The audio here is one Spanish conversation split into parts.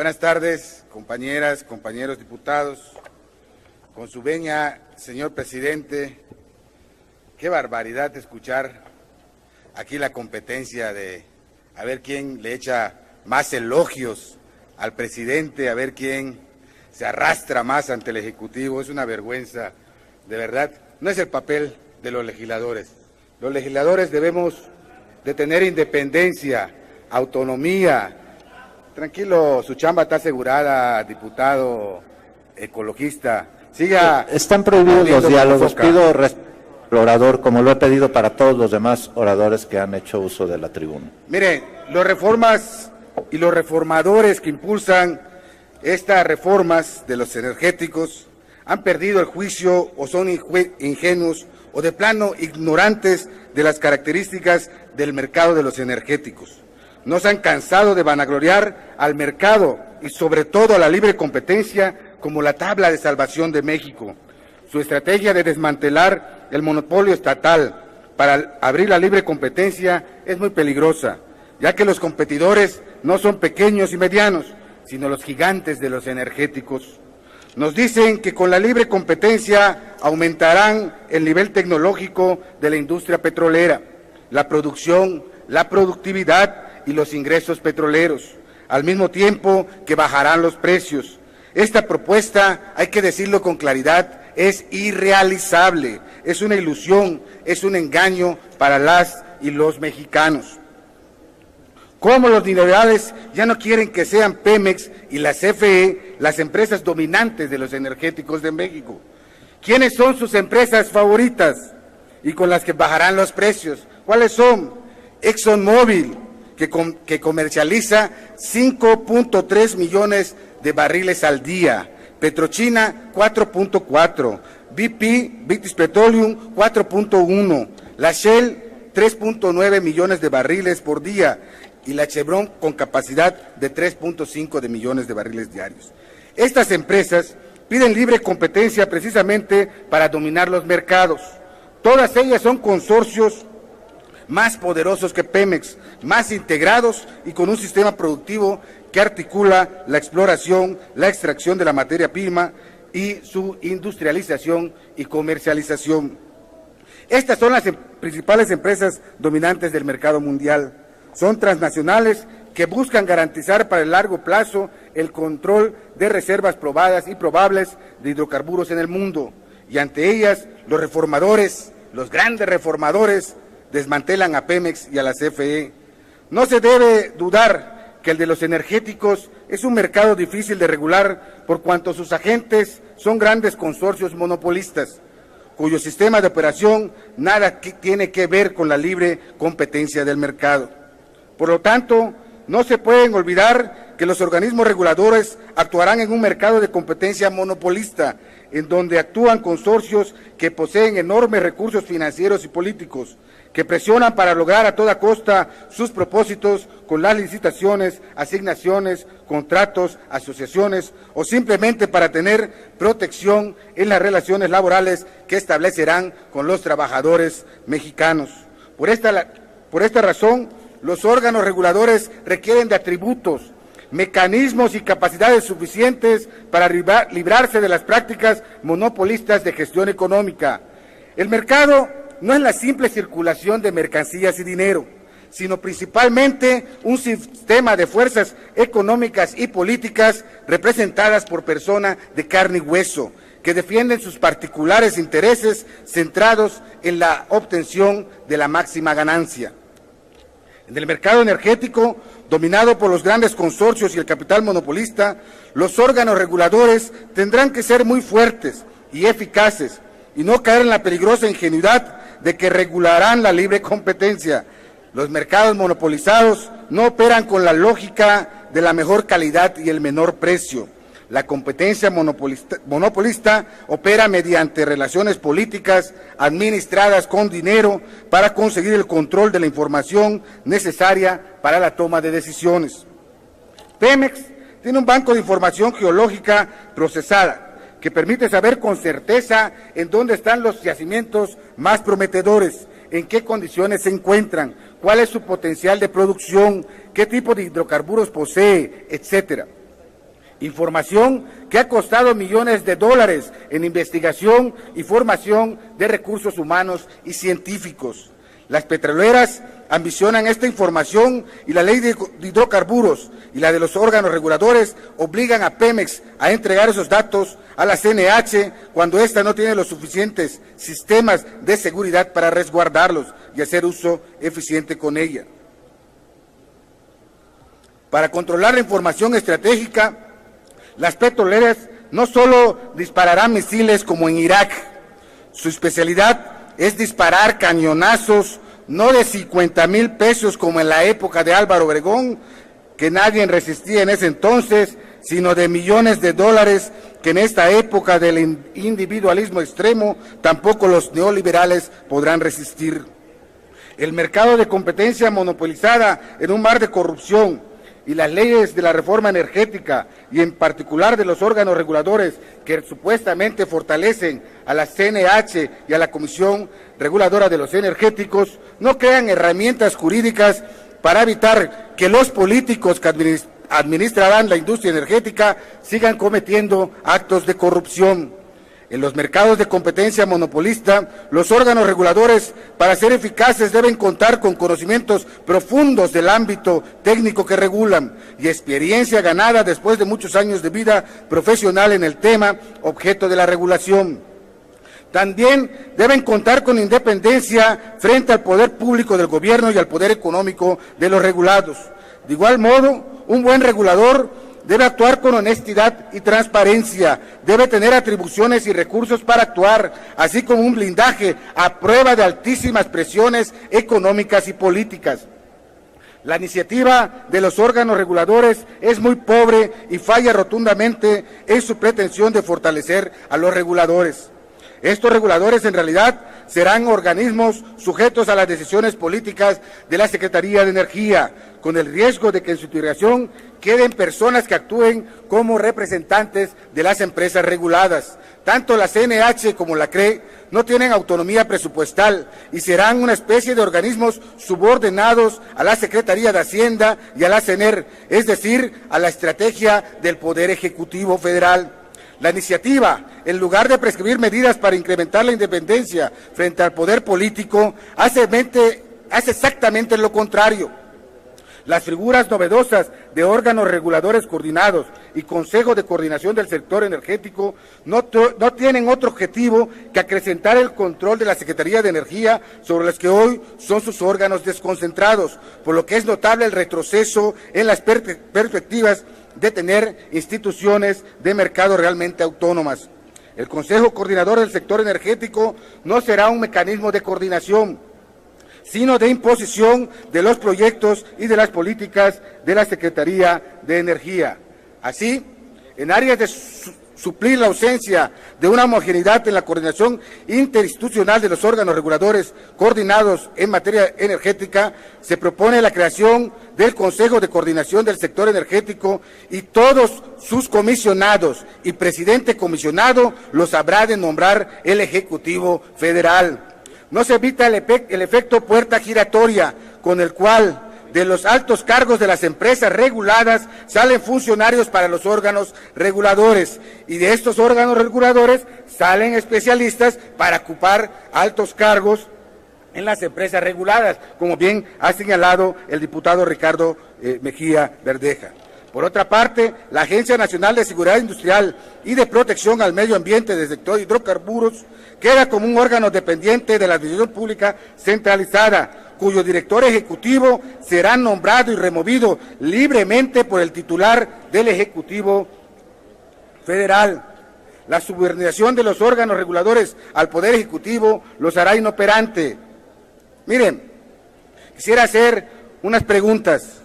Buenas tardes, compañeras, compañeros diputados. Con su venia, señor presidente, qué barbaridad escuchar aquí la competencia de a ver quién le echa más elogios al presidente, a ver quién se arrastra más ante el Ejecutivo. Es una vergüenza, de verdad. No es el papel de los legisladores. Los legisladores debemos de tener independencia, autonomía. Tranquilo, su chamba está asegurada, diputado ecologista. Siga. Están prohibidos los diálogos. Pido respeto al orador, como lo he pedido para todos los demás oradores que han hecho uso de la tribuna. Mire, los reformas y los reformadores que impulsan estas reformas de los energéticos han perdido el juicio o son ingenuos o de plano ignorantes de las características del mercado de los energéticos. No se han cansado de vanagloriar al mercado y sobre todo a la libre competencia como la tabla de salvación de México. Su estrategia de desmantelar el monopolio estatal para abrir la libre competencia es muy peligrosa, ya que los competidores no son pequeños y medianos, sino los gigantes de los energéticos. Nos dicen que con la libre competencia aumentarán el nivel tecnológico de la industria petrolera, la producción, la productividad y los ingresos petroleros, al mismo tiempo que bajarán los precios. Esta propuesta, hay que decirlo con claridad, es irrealizable, es una ilusión, es un engaño para las y los mexicanos. Como los neoliberales ya no quieren que sean Pemex y la CFE las empresas dominantes de los energéticos de México. ¿Quiénes son sus empresas favoritas y con las que bajarán los precios? ¿Cuáles son? ExxonMobil, que comercializa 5.3 millones de barriles al día, Petrochina 4.4, BP, British Petroleum 4.1, la Shell 3.9 millones de barriles por día y la Chevron con capacidad de 3.5 de millones de barriles diarios. Estas empresas piden libre competencia precisamente para dominar los mercados. Todas ellas son consorcios más poderosos que Pemex, más integrados y con un sistema productivo que articula la exploración, la extracción de la materia prima y su industrialización y comercialización. Estas son las principales empresas dominantes del mercado mundial. Son transnacionales que buscan garantizar para el largo plazo el control de reservas probadas y probables de hidrocarburos en el mundo. Y ante ellas, los reformadores, los grandes reformadores, desmantelan a Pemex y a la CFE. No se debe dudar que el de los energéticos es un mercado difícil de regular por cuanto sus agentes son grandes consorcios monopolistas, cuyo sistema de operación nada tiene que ver con la libre competencia del mercado. Por lo tanto, no se pueden olvidar que los organismos reguladores actuarán en un mercado de competencia monopolista, en donde actúan consorcios que poseen enormes recursos financieros y políticos, que presionan para lograr a toda costa sus propósitos con las licitaciones, asignaciones, contratos, asociaciones o simplemente para tener protección en las relaciones laborales que establecerán con los trabajadores mexicanos. Por esta razón, los órganos reguladores requieren de atributos, mecanismos y capacidades suficientes para librarse de las prácticas monopolistas de gestión económica. El mercado no es la simple circulación de mercancías y dinero, sino principalmente un sistema de fuerzas económicas y políticas representadas por personas de carne y hueso, que defienden sus particulares intereses centrados en la obtención de la máxima ganancia. En el mercado energético, dominado por los grandes consorcios y el capital monopolista, los órganos reguladores tendrán que ser muy fuertes y eficaces y no caer en la peligrosa ingenuidad de que regularán la libre competencia. Los mercados monopolizados no operan con la lógica de la mejor calidad y el menor precio. La competencia monopolista opera mediante relaciones políticas administradas con dinero para conseguir el control de la información necesaria para la toma de decisiones. Pemex tiene un banco de información geológica procesada que permite saber con certeza en dónde están los yacimientos más prometedores, en qué condiciones se encuentran, cuál es su potencial de producción, qué tipo de hidrocarburos posee, etcétera. Información que ha costado millones de dólares en investigación y formación de recursos humanos y científicos. Las petroleras ambicionan esta información y la ley de hidrocarburos y la de los órganos reguladores obligan a Pemex a entregar esos datos a la CNH cuando ésta no tiene los suficientes sistemas de seguridad para resguardarlos y hacer uso eficiente con ella. Para controlar la información estratégica, las petroleras no solo dispararán misiles como en Irak, su especialidad es disparar cañonazos no de 50,000 pesos como en la época de Álvaro Obregón, que nadie resistía en ese entonces, sino de millones de dólares que en esta época del individualismo extremo tampoco los neoliberales podrán resistir. El mercado de competencia monopolizada en un mar de corrupción y las leyes de la reforma energética y en particular de los órganos reguladores que supuestamente fortalecen a la CNH y a la Comisión Reguladora de los Energéticos no crean herramientas jurídicas para evitar que los políticos que administrarán la industria energética sigan cometiendo actos de corrupción. En los mercados de competencia monopolista, los órganos reguladores, para ser eficaces, deben contar con conocimientos profundos del ámbito técnico que regulan y experiencia ganada después de muchos años de vida profesional en el tema objeto de la regulación. También deben contar con independencia frente al poder público del gobierno y al poder económico de los regulados. De igual modo, un buen regulador debe actuar con honestidad y transparencia, debe tener atribuciones y recursos para actuar, así como un blindaje a prueba de altísimas presiones económicas y políticas. La iniciativa de los órganos reguladores es muy pobre y falla rotundamente en su pretensión de fortalecer a los reguladores. Estos reguladores en realidad serán organismos sujetos a las decisiones políticas de la Secretaría de Energía, con el riesgo de que en su integración queden personas que actúen como representantes de las empresas reguladas. Tanto la CNH como la CRE no tienen autonomía presupuestal y serán una especie de organismos subordinados a la Secretaría de Hacienda y a la CENER, es decir, a la estrategia del Poder Ejecutivo Federal. La iniciativa, en lugar de prescribir medidas para incrementar la independencia frente al poder político, hace exactamente lo contrario. Las figuras novedosas de órganos reguladores coordinados y Consejo de Coordinación del Sector Energético no tienen otro objetivo que acrecentar el control de la Secretaría de Energía sobre los que hoy son sus órganos desconcentrados, por lo que es notable el retroceso en las perspectivas de tener instituciones de mercado realmente autónomas. El Consejo Coordinador del Sector Energético no será un mecanismo de coordinación, sino de imposición de los proyectos y de las políticas de la Secretaría de Energía. Así, en áreas de suplir la ausencia de una homogeneidad en la coordinación interinstitucional de los órganos reguladores coordinados en materia energética, se propone la creación del Consejo de Coordinación del Sector Energético y todos sus comisionados y presidente comisionado los habrá de nombrar el Ejecutivo Federal. No se evita el efecto puerta giratoria, con el cual de los altos cargos de las empresas reguladas salen funcionarios para los órganos reguladores y de estos órganos reguladores salen especialistas para ocupar altos cargos en las empresas reguladas, como bien ha señalado el diputado Ricardo Mejía Verdeja. Por otra parte, la Agencia Nacional de Seguridad Industrial y de Protección al Medio Ambiente del sector hidrocarburos queda como un órgano dependiente de la Administración Pública Centralizada, cuyo director ejecutivo será nombrado y removido libremente por el titular del Ejecutivo Federal. La subordinación de los órganos reguladores al Poder Ejecutivo los hará inoperante. Miren, quisiera hacer unas preguntas.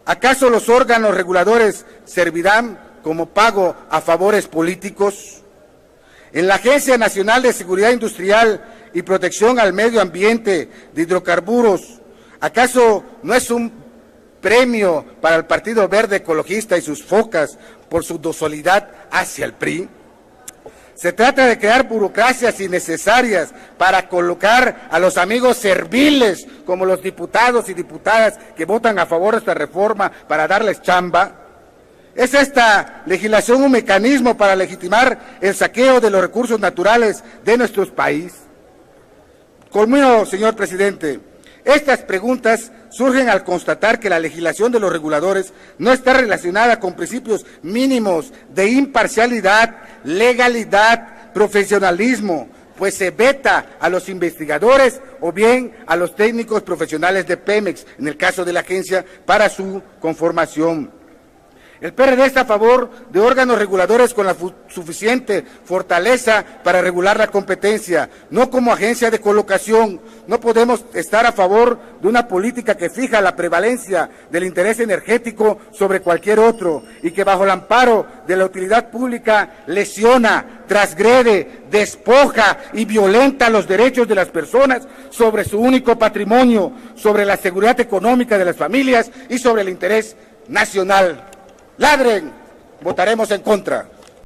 ¿Acaso los órganos reguladores servirán como pago a favores políticos? En la Agencia Nacional de Seguridad Industrial y Protección al Medio Ambiente de Hidrocarburos, ¿acaso no es un premio para el Partido Verde Ecologista y sus focas por su docilidad hacia el PRI? Se trata de crear burocracias innecesarias para colocar a los amigos serviles, como los diputados y diputadas que votan a favor de esta reforma para darles chamba. ¿Es esta legislación un mecanismo para legitimar el saqueo de los recursos naturales de nuestro país? Culmino, señor presidente. Estas preguntas surgen al constatar que la legislación de los reguladores no está relacionada con principios mínimos de imparcialidad, legalidad, profesionalismo, pues se veta a los investigadores o bien a los técnicos profesionales de Pemex, en el caso de la agencia, para su conformación. El PRD está a favor de órganos reguladores con la suficiente fortaleza para regular la competencia, no como agencia de colocación. No podemos estar a favor de una política que fija la prevalencia del interés energético sobre cualquier otro y que bajo el amparo de la utilidad pública lesiona, transgrede, despoja y violenta los derechos de las personas sobre su único patrimonio, sobre la seguridad económica de las familias y sobre el interés nacional. ¡Ladren! Votaremos en contra.